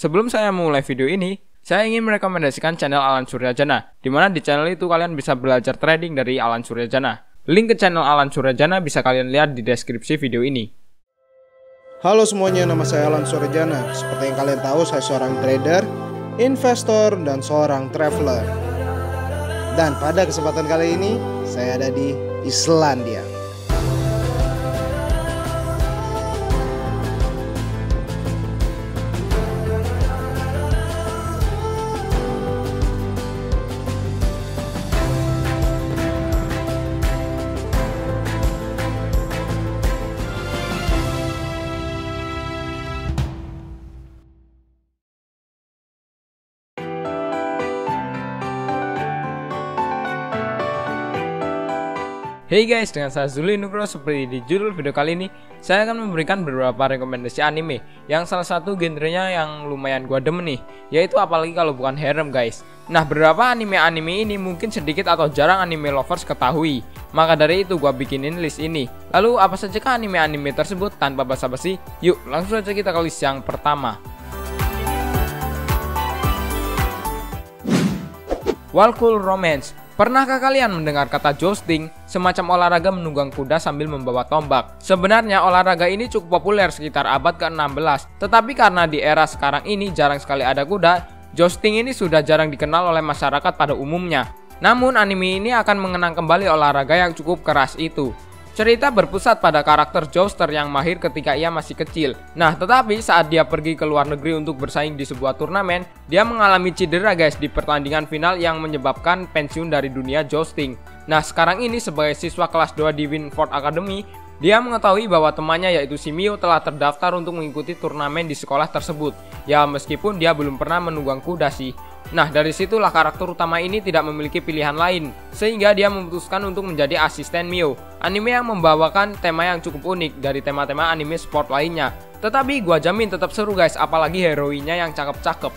Sebelum saya mulai video ini, saya ingin merekomendasikan channel Alan Suryajana, di mana di channel itu kalian bisa belajar trading dari Alan Suryajana. Link ke channel Alan Suryajana bisa kalian lihat di deskripsi video ini. Halo semuanya, nama saya Alan Suryajana. Seperti yang kalian tahu, saya seorang trader, investor, dan seorang traveler. Dan pada kesempatan kali ini, saya ada di Islandia. Hey guys, dengan saya Zuli Nugro. Seperti di judul video kali ini, saya akan memberikan beberapa rekomendasi anime yang salah satu genrenya yang lumayan gua demen nih, yaitu apalagi kalau bukan harem guys. Nah, beberapa anime-anime ini mungkin sedikit atau jarang anime lovers ketahui, maka dari itu gua bikinin list ini. Lalu apa sajakah anime-anime tersebut? Tanpa basa-basi, yuk langsung saja kita ke list yang pertama. Walkul Romance. Pernahkah kalian mendengar kata jousting, semacam olahraga menunggang kuda sambil membawa tombak? Sebenarnya olahraga ini cukup populer sekitar abad ke-16, tetapi karena di era sekarang ini jarang sekali ada kuda, jousting ini sudah jarang dikenal oleh masyarakat pada umumnya. Namun anime ini akan mengenang kembali olahraga yang cukup keras itu. Cerita berpusat pada karakter jouster yang mahir ketika ia masih kecil. Nah, tetapi saat dia pergi ke luar negeri untuk bersaing di sebuah turnamen, dia mengalami cedera guys di pertandingan final yang menyebabkan pensiun dari dunia jousting. Nah, sekarang ini sebagai siswa kelas 2 di Winford Academy, dia mengetahui bahwa temannya yaitu si Mio telah terdaftar untuk mengikuti turnamen di sekolah tersebut. Ya, meskipun dia belum pernah menunggang kuda sih. Nah, dari situlah karakter utama ini tidak memiliki pilihan lain, sehingga dia memutuskan untuk menjadi asisten Mio. Anime yang membawakan tema yang cukup unik dari tema-tema anime sport lainnya. Tetapi gua jamin tetap seru guys, apalagi heroinnya yang cakep-cakep.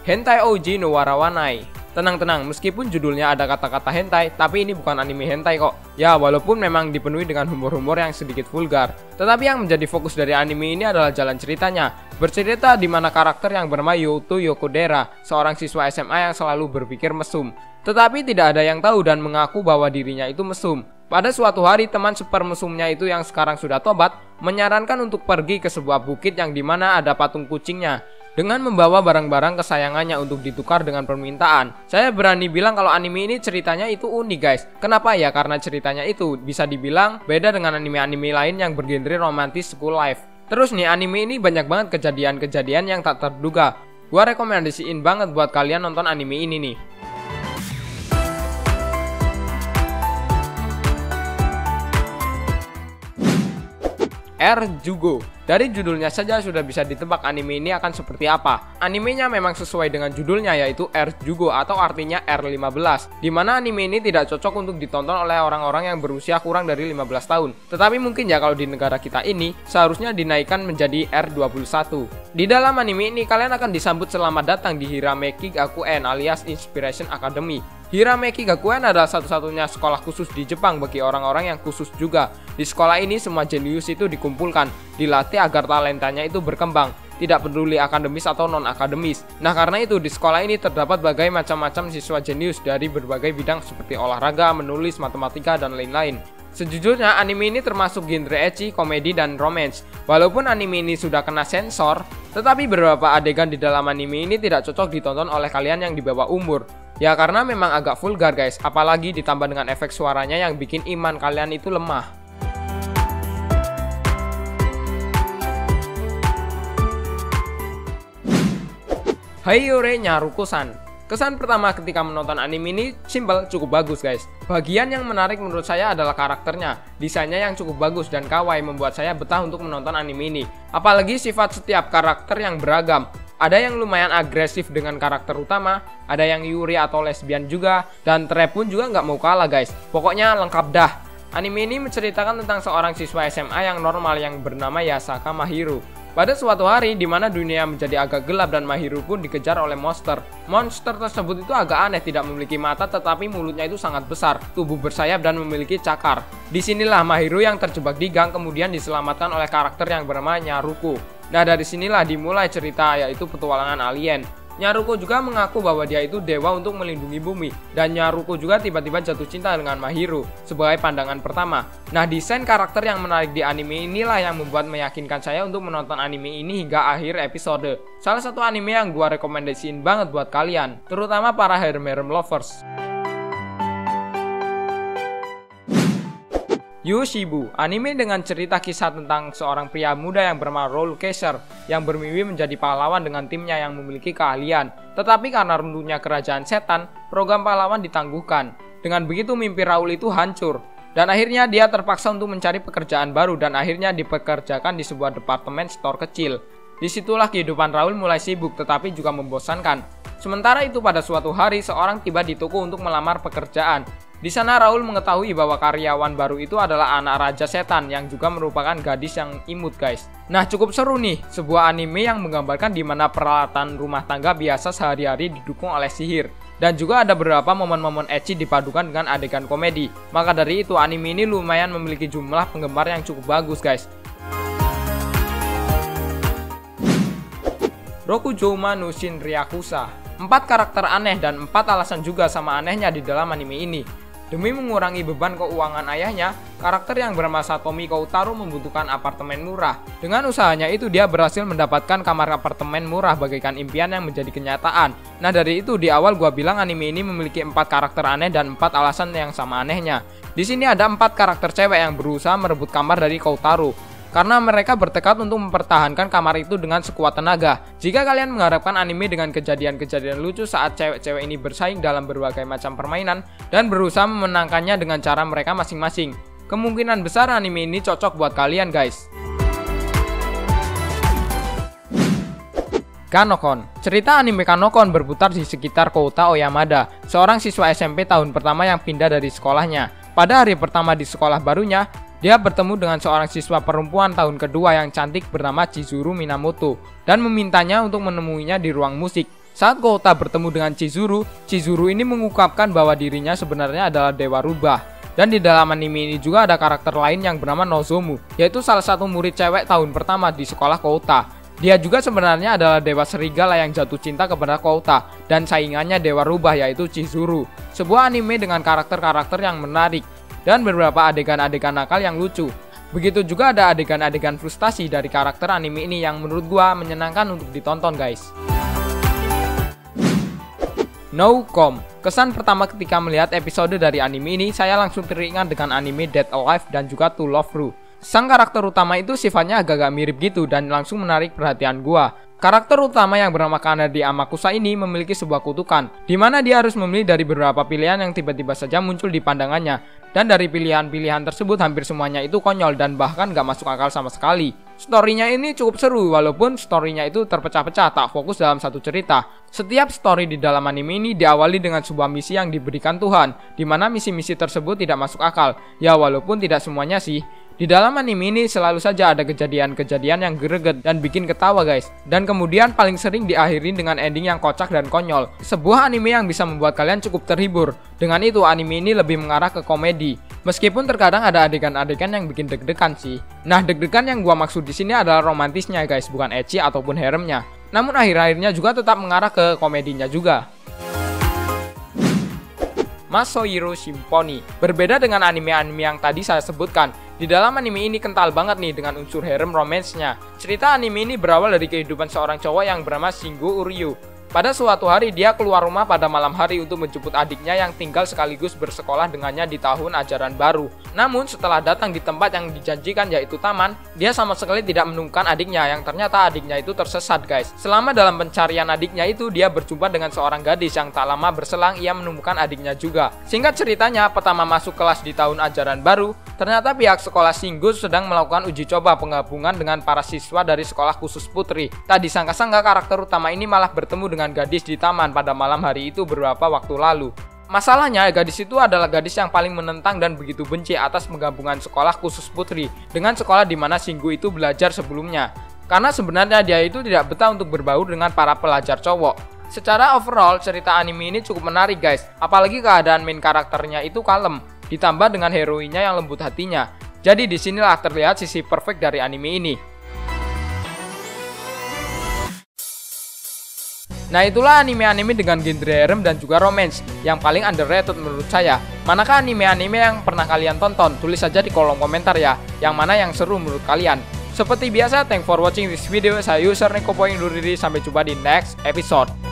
Hentai OG no Warawanai. Tenang-tenang, meskipun judulnya ada kata-kata hentai, tapi ini bukan anime hentai kok. Ya, walaupun memang dipenuhi dengan humor-humor yang sedikit vulgar. Tetapi yang menjadi fokus dari anime ini adalah jalan ceritanya. Bercerita di mana karakter yang bernama Yuto Yokodera, seorang siswa SMA yang selalu berpikir mesum. Tetapi tidak ada yang tahu dan mengaku bahwa dirinya itu mesum. Pada suatu hari, teman super mesumnya itu yang sekarang sudah tobat, menyarankan untuk pergi ke sebuah bukit yang dimana ada patung kucingnya, dengan membawa barang-barang kesayangannya untuk ditukar dengan permintaan. Saya berani bilang kalau anime ini ceritanya itu unik guys. Kenapa ya? Karena ceritanya itu bisa dibilang beda dengan anime-anime lain yang bergenre romantis school life. Terus nih, anime ini banyak banget kejadian-kejadian yang tak terduga. Gua rekomendasiin banget buat kalian nonton anime ini nih. Erjugo. Dari judulnya saja sudah bisa ditebak anime ini akan seperti apa. Animenya memang sesuai dengan judulnya, yaitu Erjugo atau artinya R15, dimana anime ini tidak cocok untuk ditonton oleh orang-orang yang berusia kurang dari 15 tahun. Tetapi mungkin ya kalau di negara kita ini seharusnya dinaikkan menjadi R21. Di dalam anime ini kalian akan disambut selamat datang di Hirameki Gakuen alias Inspiration Academy. Hirameki Gakuen adalah satu-satunya sekolah khusus di Jepang bagi orang-orang yang khusus juga. Di sekolah ini semua jenius itu dikumpulkan, dilatih agar talentanya itu berkembang, tidak peduli akademis atau non-akademis. Nah, karena itu di sekolah ini terdapat berbagai macam-macam siswa jenius dari berbagai bidang seperti olahraga, menulis, matematika, dan lain-lain. Sejujurnya anime ini termasuk genre ecchi, komedi, dan romance. Walaupun anime ini sudah kena sensor, tetapi beberapa adegan di dalam anime ini tidak cocok ditonton oleh kalian yang di bawah umur. Ya, karena memang agak vulgar guys, apalagi ditambah dengan efek suaranya yang bikin iman kalian itu lemah. Haikyuu Nyaruko-san. Kesan pertama ketika menonton anime ini simple, cukup bagus guys. Bagian yang menarik menurut saya adalah karakternya. Desainnya yang cukup bagus dan kawaii membuat saya betah untuk menonton anime ini. Apalagi sifat setiap karakter yang beragam. Ada yang lumayan agresif dengan karakter utama, ada yang yuri atau lesbian juga, dan trap pun juga nggak mau kalah guys. Pokoknya lengkap dah. Anime ini menceritakan tentang seorang siswa SMA yang normal yang bernama Yasaka Mahiru. Pada suatu hari di mana dunia menjadi agak gelap dan Mahiru pun dikejar oleh monster. Monster tersebut itu agak aneh, tidak memiliki mata tetapi mulutnya itu sangat besar, tubuh bersayap dan memiliki cakar. Disinilah Mahiru yang terjebak di gang kemudian diselamatkan oleh karakter yang bernama Nyaruko. Nah dari sinilah dimulai cerita, yaitu petualangan alien. Nyaruko juga mengaku bahwa dia itu dewa untuk melindungi bumi, dan Nyaruko juga tiba-tiba jatuh cinta dengan Mahiru sebagai pandangan pertama. Nah desain karakter yang menarik di anime inilah yang membuat meyakinkan saya untuk menonton anime ini hingga akhir episode. Salah satu anime yang gua rekomendasiin banget buat kalian, terutama para harem lovers. Yoshibu, anime dengan cerita kisah tentang seorang pria muda yang bernama Raul Kaiser yang bermimpi menjadi pahlawan dengan timnya yang memiliki keahlian. Tetapi karena runtuhnya kerajaan setan, program pahlawan ditangguhkan. Dengan begitu mimpi Raul itu hancur. Dan akhirnya dia terpaksa untuk mencari pekerjaan baru dan akhirnya dipekerjakan di sebuah departemen store kecil. Disitulah kehidupan Raul mulai sibuk tetapi juga membosankan. Sementara itu pada suatu hari seorang tiba di toko untuk melamar pekerjaan. Di sana Raul mengetahui bahwa karyawan baru itu adalah anak raja setan yang juga merupakan gadis yang imut guys. Nah cukup seru nih, sebuah anime yang menggambarkan di mana peralatan rumah tangga biasa sehari-hari didukung oleh sihir. Dan juga ada beberapa momen-momen ecchi dipadukan dengan adegan komedi. Maka dari itu anime ini lumayan memiliki jumlah penggemar yang cukup bagus guys. Rokujouma no Shinryakusa. 4 karakter aneh dan 4 alasan juga sama anehnya di dalam anime ini. Demi mengurangi beban keuangan ayahnya, karakter yang bernama Satomi Koutaro membutuhkan apartemen murah. Dengan usahanya itu dia berhasil mendapatkan kamar apartemen murah bagaikan impian yang menjadi kenyataan. Nah dari itu di awal gua bilang anime ini memiliki 4 karakter aneh dan 4 alasan yang sama anehnya. Di sini ada 4 karakter cewek yang berusaha merebut kamar dari Koutaro. Karena mereka bertekad untuk mempertahankan kamar itu dengan sekuat tenaga. Jika kalian mengharapkan anime dengan kejadian-kejadian lucu saat cewek-cewek ini bersaing dalam berbagai macam permainan dan berusaha memenangkannya dengan cara mereka masing-masing, kemungkinan besar anime ini cocok buat kalian guys. Kanokon. Cerita anime Kanokon berputar di sekitar Kouta Oyamada, seorang siswa SMP tahun pertama yang pindah dari sekolahnya. Pada hari pertama di sekolah barunya, dia bertemu dengan seorang siswa perempuan tahun kedua yang cantik bernama Chizuru Minamoto dan memintanya untuk menemuinya di ruang musik. Saat Kouta bertemu dengan Chizuru, Chizuru ini mengungkapkan bahwa dirinya sebenarnya adalah dewa rubah. Dan di dalam anime ini juga ada karakter lain yang bernama Nozomu, yaitu salah satu murid cewek tahun pertama di sekolah Kouta. Dia juga sebenarnya adalah dewa serigala yang jatuh cinta kepada Kouta dan saingannya dewa rubah yaitu Chizuru. Sebuah anime dengan karakter-karakter yang menarik dan beberapa adegan-adegan nakal yang lucu. Begitu juga ada adegan-adegan frustasi dari karakter anime ini yang menurut gua menyenangkan untuk ditonton guys. No Com. Kesan pertama ketika melihat episode dari anime ini, saya langsung teringat dengan anime Dead Alive dan juga To Love Ru. Sang karakter utama itu sifatnya agak-agak mirip gitu dan langsung menarik perhatian gua. Karakter utama yang bernama Kanade Amakusa ini memiliki sebuah kutukan, di mana dia harus memilih dari beberapa pilihan yang tiba-tiba saja muncul di pandangannya. Dan dari pilihan-pilihan tersebut hampir semuanya itu konyol dan bahkan gak masuk akal sama sekali. Storynya ini cukup seru walaupun storynya itu terpecah-pecah, tak fokus dalam satu cerita. Setiap story di dalam anime ini diawali dengan sebuah misi yang diberikan Tuhan, di mana misi-misi tersebut tidak masuk akal. Ya walaupun tidak semuanya sih. Di dalam anime ini selalu saja ada kejadian-kejadian yang greget dan bikin ketawa guys. Dan kemudian paling sering diakhiri dengan ending yang kocak dan konyol. Sebuah anime yang bisa membuat kalian cukup terhibur. Dengan itu anime ini lebih mengarah ke komedi. Meskipun terkadang ada adegan-adegan yang bikin deg-degan sih. Nah deg-degan yang gua maksud di sini adalah romantisnya guys, bukan ecchi ataupun haremnya. Namun akhir-akhirnya juga tetap mengarah ke komedinya juga. Masohiro Symphony. Berbeda dengan anime-anime yang tadi saya sebutkan, di dalam anime ini kental banget nih dengan unsur harem romance-nya. Cerita anime ini berawal dari kehidupan seorang cowok yang bernama Shingo Uryu. Pada suatu hari dia keluar rumah pada malam hari untuk menjemput adiknya yang tinggal sekaligus bersekolah dengannya di tahun ajaran baru. Namun setelah datang di tempat yang dijanjikan yaitu taman, dia sama sekali tidak menemukan adiknya yang ternyata adiknya itu tersesat guys. Selama dalam pencarian adiknya itu dia berjumpa dengan seorang gadis yang tak lama berselang ia menemukan adiknya juga. Singkat ceritanya pertama masuk kelas di tahun ajaran baru, ternyata pihak sekolah Shingo sedang melakukan uji coba penggabungan dengan para siswa dari sekolah khusus putri. Tak disangka-sangka karakter utama ini malah bertemu dengan gadis di taman pada malam hari itu beberapa waktu lalu. Masalahnya, gadis itu adalah gadis yang paling menentang dan begitu benci atas penggabungan sekolah khusus putri dengan sekolah di mana Shingo itu belajar sebelumnya. karena sebenarnya dia itu tidak betah untuk berbaur dengan para pelajar cowok. Secara overall, cerita anime ini cukup menarik guys, apalagi keadaan main karakternya itu kalem, ditambah dengan heroinnya yang lembut hatinya. Jadi disinilah terlihat sisi perfect dari anime ini. Nah itulah anime-anime dengan genre harem dan juga romance yang paling underrated menurut saya. Manakah anime-anime yang pernah kalian tonton? Tulis saja di kolom komentar ya, yang mana yang seru menurut kalian. Seperti biasa, thanks for watching this video. Saya user Neko Poing Duriri. Sampai jumpa di next episode.